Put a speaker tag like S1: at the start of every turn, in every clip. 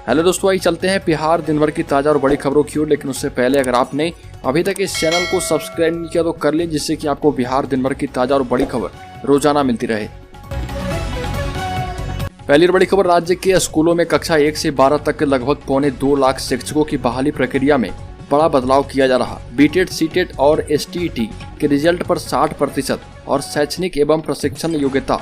S1: Hello दोस्तों, आइए चलते हैं बिहार दिन भर की ताज़ा और बड़ी खबरों की ओर। लेकिन उससे पहले अगर आपने अभी तक इस चैनल को सब्सक्राइब नहीं किया तो कर लें, जिससे कि आपको बिहार दिन भर की ताज़ा और बड़ी खबर रोजाना मिलती रहे। पहली बड़ी खबर, राज्य के स्कूलों में कक्षा 1 से 12 तक के लगभग 2.25 लाख शिक्षकों की बहाली प्रक्रिया में बड़ा बदलाव किया जा रहा। बीटेट, सीटेट और एसटीईटी के रिजल्ट पर 60% और शैक्षणिक एवं प्रशिक्षण योग्यता,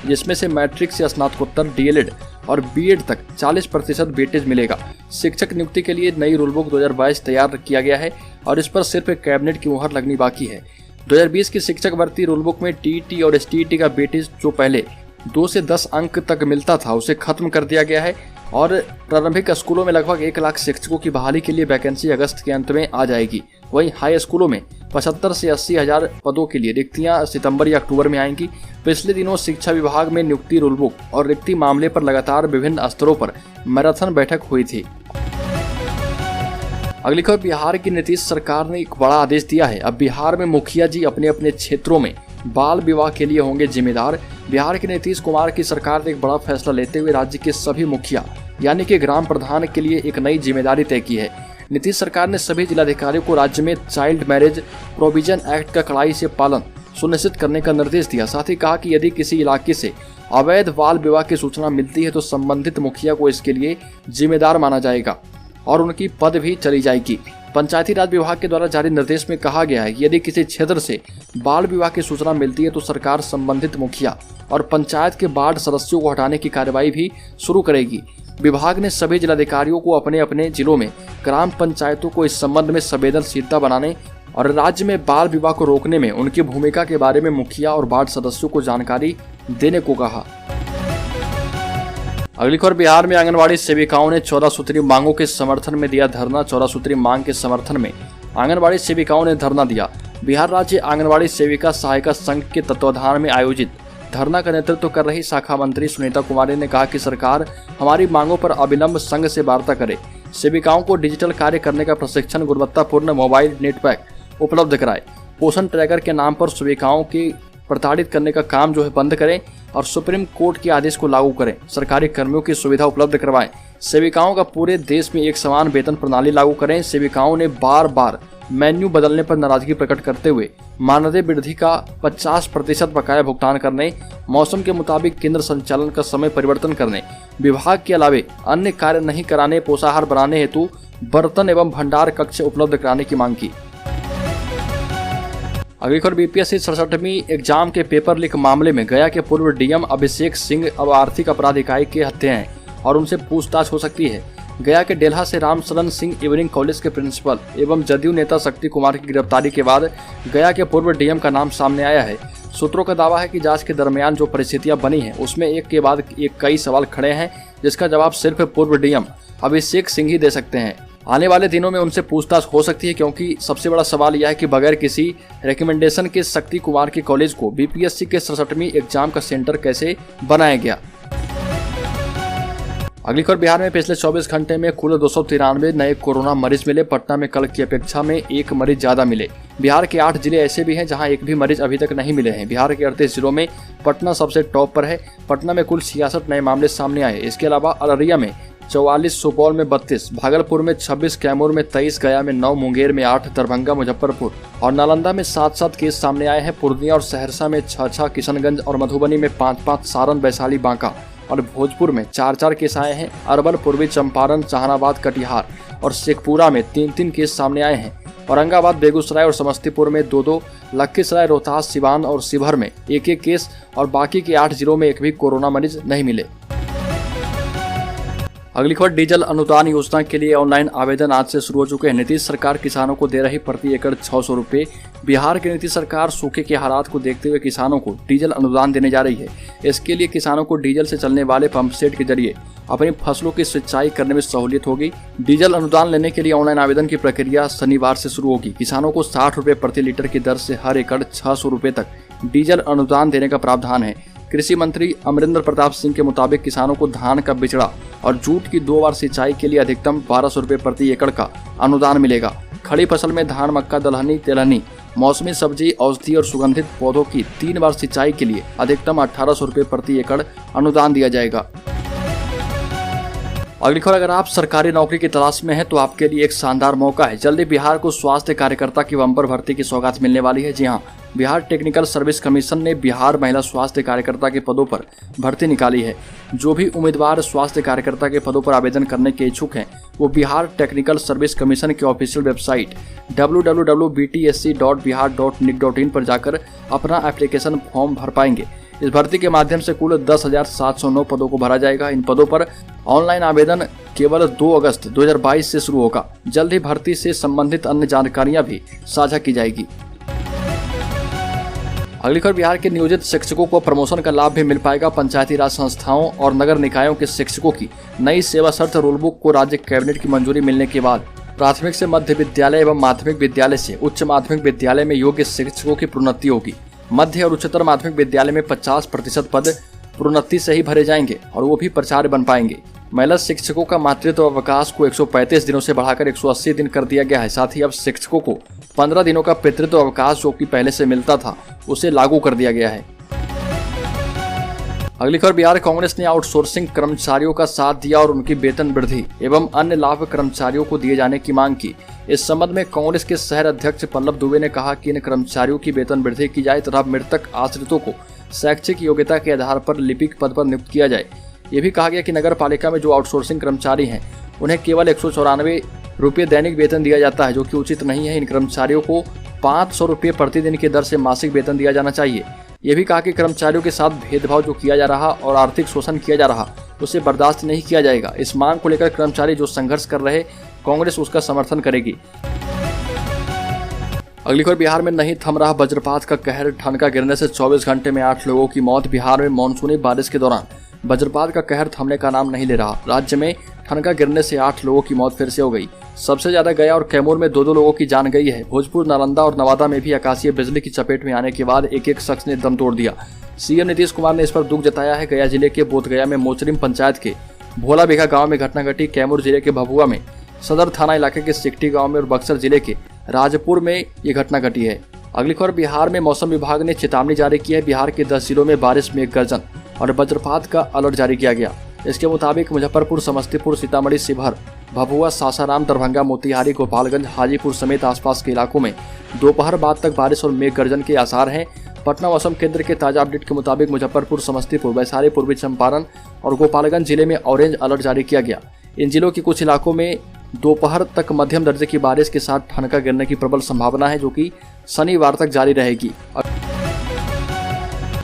S1: जिसमें से मैट्रिक से स्नातकोत्तर, डीएलएड और बीएड तक 40% वेटेज मिलेगा। शिक्षक नियुक्ति के लिए नई रूलबुक 2022 तैयार किया गया है और इस पर सिर्फ कैबिनेट की मुहर लगनी बाकी है। 2020 की शिक्षक भर्ती रूलबुक में टीईटी और एसटीईटी का वेटेज जो पहले 2 से 10 अंक तक मिलता था, उसे खत्म कर दिया गया है और प्रारंभिक स्कूलों में लगभग 1 लाख शिक्षकों की बहाली के लिए वैकेंसी अगस्त के अंत में आ जाएगी। वहीं हाई स्कूलों में 75 से 80 हजार पदों के लिए रिक्तियां सितंबर या अक्टूबर में आएंगी। पिछले दिनों शिक्षा विभाग में नियुक्ति, रूलबुक और रिक्ति मामले पर लगातार विभिन्न स्तरों पर मैराथन बैठक हुई थी। अगली खबर, बिहार की नीतीश सरकार ने एक बड़ा आदेश दिया है। अब बिहार में मुखिया जी अपने अपने क्षेत्रों में बाल विवाह के लिए होंगे जिम्मेदार। बिहार के नीतीश कुमार की सरकार ने एक बड़ा फैसला लेते हुए राज्य के सभी मुखिया यानी कि ग्राम प्रधान के लिए एक नई जिम्मेदारी तय की है। नीतीश सरकार ने सभी जिलाधिकारियों को राज्य में चाइल्ड मैरिज प्रोविजन एक्ट का कड़ाई से पालन सुनिश्चित करने का निर्देश दिया। साथ ही कहा कि यदि किसी इलाके से अवैध बाल विवाह की सूचना मिलती है तो संबंधित मुखिया को इसके लिए जिम्मेदार माना जाएगा और उनकी पद भी चली जाएगी। पंचायती राज विभाग के द्वारा जारी निर्देश में कहा गया है कि यदि किसी क्षेत्र से बाल विवाह की सूचना मिलती है तो सरकार संबंधित मुखिया और पंचायत के वार्ड सदस्यों को हटाने की कार्रवाई भी शुरू करेगी। विभाग ने सभी जिलाधिकारियों को अपने अपने जिलों में ग्राम पंचायतों को इस संबंध में संवेदनशीलता बनाने और राज्य में बाल विवाह को रोकने में उनकी भूमिका के बारे में मुखिया और वार्ड सदस्यों को जानकारी देने को कहा। अगली खबर, बिहार में आंगनबाड़ी सेविकाओं ने 14 सूत्री मांगों के समर्थन में दिया धरना। 14 सूत्री मांग के समर्थन में आंगनबाड़ी सेविकाओं ने धरना दिया। बिहार राज्य आंगनबाड़ी सेविका सहायिका संघ के तत्वाधान में आयोजित धरना का नेतृत्व कर रही शाखा मंत्री सुनीता कुमारी ने कहा कि सरकार हमारी मांगों पर अविलंब संघ से वार्ता करे, सेविकाओं को डिजिटल कार्य करने का प्रशिक्षण, गुणवत्तापूर्ण मोबाइल नेटवर्क उपलब्ध कराए, पोषण ट्रैकर के नाम पर सेविकाओं की प्रताड़ित करने का काम बंद करें और सुप्रीम कोर्ट के आदेश को लागू करें, सरकारी कर्मियों की सुविधा उपलब्ध करवाएं, सेविकाओं का पूरे देश में एक समान वेतन प्रणाली लागू करें। सेविकाओं ने बार बार मेन्यू बदलने पर नाराजगी प्रकट करते हुए मानदेय वृद्धि का 50% बकाया भुगतान करने, मौसम के मुताबिक केंद्र संचालन का समय परिवर्तन करने, विभाग के अलावे अन्य कार्य नहीं कराने, पोषाहार बनाने हेतु बर्तन एवं भंडार कक्ष उपलब्ध कराने की मांग की। अगली खबर, बीपीएससी 67वीं एग्जाम के पेपर लीक मामले में गया के पूर्व डीएम अभिषेक सिंह अब आर्थिक अपराध इकाई के हत्या हैं और उनसे पूछताछ हो सकती है। गया के डेल्हा से रामशरण सिंह इवनिंग कॉलेज के प्रिंसिपल एवं जदयू नेता शक्ति कुमार की गिरफ्तारी के बाद गया के पूर्व डीएम का नाम सामने आया है। सूत्रों का दावा है कि जांच के दरमियान जो परिस्थितियां बनी हैं उसमें एक के बाद एक कई सवाल खड़े हैं, जिसका जवाब सिर्फ पूर्व डीएम अभिषेक सिंह ही दे सकते हैं। आने वाले दिनों में उनसे पूछताछ हो सकती है, क्योंकि सबसे बड़ा सवाल यह है कि बगैर किसी रिकमेंडेशन के शक्ति कुमार के कॉलेज को बीपीएससी के 67वीं एग्जाम का सेंटर कैसे बनाया गया। अगली खबर, बिहार में पिछले 24 घंटे में कुल 293 नए कोरोना मरीज मिले। पटना में कल की अपेक्षा में 1 मरीज ज्यादा मिले। बिहार के 8 जिले ऐसे भी हैं जहां एक भी मरीज अभी तक नहीं मिले हैं। बिहार के 38 जिलों में पटना सबसे टॉप पर है। पटना में कुल 66 नए मामले सामने आए। इसके अलावा अररिया में 44, सुपौल में 32, भागलपुर में 26, कैमूर में 23, गया में 9, मुंगेर में 8, दरभंगा, मुजफ्फरपुर और नालंदा में 7-7 केस सामने आए हैं। पूर्णिया और सहरसा में 6-6, किशनगंज और मधुबनी में 5-5, सारण, वैशाली, बांका और भोजपुर में 4-4 केस आए हैं। अरवल, पूर्वी चंपारण, जहानाबाद, कटिहार और शेखपुरा में 3-3 केस सामने आए हैं। औरंगाबाद, बेगूसराय और समस्तीपुर में 2-2, लखीसराय, रोहतास, सिवान और शिवहर में 1-1 केस और बाकी के 8 जिलों में एक भी कोरोना मरीज नहीं मिले। अगली खबर, डीजल अनुदान योजना के लिए ऑनलाइन आवेदन आज से शुरू हो चुके हैं। नीतीश सरकार किसानों को दे रही प्रति एकड़ 600 रुपये। बिहार की नीतीश सरकार सूखे के हालात को देखते हुए किसानों को डीजल अनुदान देने जा रही है। इसके लिए किसानों को डीजल से चलने वाले पंप सेट के जरिए अपनी फसलों की सिंचाई करने में सहूलियत होगी। डीजल अनुदान लेने के लिए ऑनलाइन आवेदन की प्रक्रिया शनिवार से शुरू होगी। किसानों को 60 रुपये प्रति लीटर की दर से हर एकड़ 600 रुपये तक डीजल अनुदान देने का प्रावधान है। कृषि मंत्री अमरिंदर प्रताप सिंह के मुताबिक किसानों को धान का बिचड़ा और जूट की 2 बार सिंचाई के लिए अधिकतम 1200 रुपये प्रति एकड़ का अनुदान मिलेगा। खड़ी फसल में धान, मक्का, दलहनी, तेलहनी, मौसमी सब्जी, औषधि और सुगंधित पौधों की 3 बार सिंचाई के लिए अधिकतम 1800 रुपये प्रति एकड़ अनुदान दिया जाएगा। अगली खबर, अगर आप सरकारी नौकरी की तलाश में हैं तो आपके लिए एक शानदार मौका है। जल्दी बिहार को स्वास्थ्य कार्यकर्ता की बम्पर भर्ती की सौगात मिलने वाली है। जी हां, बिहार टेक्निकल सर्विस कमीशन ने बिहार महिला स्वास्थ्य कार्यकर्ता के पदों पर भर्ती निकाली है। जो भी उम्मीदवार स्वास्थ्य कार्यकर्ता के पदों पर आवेदन करने के इच्छुक हैं वो बिहार टेक्निकल सर्विस कमीशन की ऑफिशियल वेबसाइट www.btsc.bihar.nic.in पर जाकर अपना एप्लीकेशन फॉर्म भर पाएंगे। इस भर्ती के माध्यम से कुल 10,709 पदों को भरा जाएगा। इन पदों पर ऑनलाइन आवेदन केवल 2 अगस्त 2022 से शुरू होगा। जल्द ही भर्ती से संबंधित अन्य जानकारियां भी साझा की जाएगी। अगली खबर, बिहार के नियोजित शिक्षकों को प्रमोशन का लाभ भी मिल पाएगा। पंचायती राज संस्थाओं और नगर निकायों के शिक्षकों की नई सेवा शर्त रूलबुक को राज्य कैबिनेट की मंजूरी मिलने के बाद प्राथमिक से मध्य विद्यालय एवं माध्यमिक विद्यालय से उच्च माध्यमिक विद्यालय में योग्य शिक्षकों की प्रोन्नति होगी। मध्य और उच्चतर माध्यमिक विद्यालय में 50% पद प्रोन्नति से ही भरे जाएंगे और वो भी प्राचार्य बन पाएंगे। महिला शिक्षकों का मातृत्व अवकाश को 135 दिनों से बढ़ाकर 180 दिन कर दिया गया है। साथ ही अब शिक्षकों को 15 दिनों का पितृत्व अवकाश जो कि पहले से मिलता था उसे लागू कर दिया गया है। अगली खबर, बिहार कांग्रेस ने आउटसोर्सिंग कर्मचारियों का साथ दिया और उनकी वेतन वृद्धि एवं अन्य लाभ कर्मचारियों को दिए जाने की मांग की। इस संबंध में कांग्रेस के शहर अध्यक्ष पल्लव दुबे ने कहा कि इन कर्मचारियों की वेतन वृद्धि की जाए तथा मृतक आश्रितों को शैक्षिक योग्यता के आधार पर लिपिक पद पर नियुक्त किया जाए। ये भी कहा गया कि नगर पालिका में जो आउटसोर्सिंग कर्मचारी हैं उन्हें केवल 194 रुपये दैनिक वेतन दिया जाता है, जो कि उचित नहीं है। इन कर्मचारियों को 500 रुपये प्रतिदिन की दर से मासिक वेतन दिया जाना चाहिए। ये भी कहा कि कर्मचारियों के साथ भेदभाव जो किया जा रहा और आर्थिक शोषण किया जा रहा उसे बर्दाश्त नहीं किया जाएगा। इस मांग को लेकर कर्मचारी जो संघर्ष कर रहे, कांग्रेस उसका समर्थन करेगी। अगली खबर, बिहार में नहीं थम रहा वज्रपात का कहर। ठनका गिरने से 24 घंटे में 8 लोगों की मौत। बिहार में मानसूनी बारिश के दौरान वज्रपात का कहर थमने का नाम नहीं ले रहा। राज्य में ठनका गिरने से 8 लोगों की मौत फिर से हो गई। सबसे ज्यादा गया और कैमूर में 2 लोगों की जान गई है। भोजपुर, नालंदा और नवादा में भी आकाशीय बिजली की चपेट में आने के बाद एक शख्स ने दम तोड़ दिया। सीएम नीतीश कुमार ने इस पर दुख जताया है। गया जिले के बोधगया में मोचरिम पंचायत के भोला बिघा गाँव में घटना घटी। कैमूर जिले के भभुआ में सदर थाना इलाके के सिकटी गाँव में और बक्सर जिले के राजपुर में ये घटना घटी है। अगली खबर, बिहार में मौसम विभाग ने चेतावनी जारी की है। बिहार के 10 जिलों में बारिश, मेघ गर्जन और वज्रपात का अलर्ट जारी किया गया। इसके मुताबिक मुजफ्फरपुर, समस्तीपुर, सीतामढ़ी, शिवहर, भभुआ, सासाराम, दरभंगा, मोतिहारी, गोपालगंज, हाजीपुर समेत आसपास के इलाकों में दोपहर बाद तक बारिश और मेघ गर्जन के आसार हैं। पटना मौसम केंद्र के ताजा अपडेट के मुताबिक मुजफ्फरपुर, समस्तीपुर, वैशाली, पूर्वी चंपारण और गोपालगंज जिले में ऑरेंज अलर्ट जारी किया गया। इन जिलों के कुछ इलाकों में दोपहर तक मध्यम दर्जे की बारिश के साथ ठनका गिरने की प्रबल संभावना है, जो कि शनिवार तक जारी रहेगी।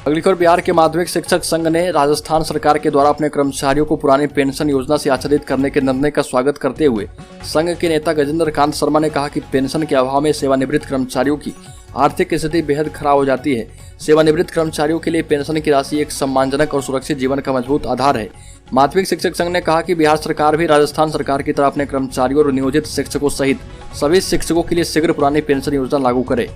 S1: अगली खबर, बिहार के माध्यमिक शिक्षक संघ ने राजस्थान सरकार के द्वारा अपने कर्मचारियों को पुरानी पेंशन योजना से आच्छादित करने के निर्णय का स्वागत करते हुए संघ के नेता गजेंद्र कांत शर्मा ने कहा कि पेंशन के अभाव में सेवानिवृत्त कर्मचारियों की आर्थिक स्थिति बेहद खराब हो जाती है। सेवानिवृत्त कर्मचारियों के लिए पेंशन की राशि एक सम्मानजनक और सुरक्षित जीवन का मजबूत आधार है। माध्यमिक शिक्षक संघ ने कहा कि बिहार सरकार भी राजस्थान सरकार की तरह अपने कर्मचारियों और नियोजित शिक्षकों सहित सभी शिक्षकों के लिए शीघ्र पुरानी पेंशन योजना लागू करे।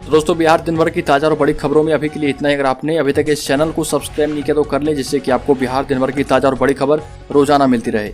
S1: दोस्तों, बिहार दिन भर की ताजा और बड़ी खबरों में अभी के लिए इतना ही। अगर आपने अभी तक इस चैनल को सब्सक्राइब नहीं किया तो कर ले, जिससे कि आपको बिहार दिन भर की ताजा और बड़ी खबर रोजाना मिलती रहे।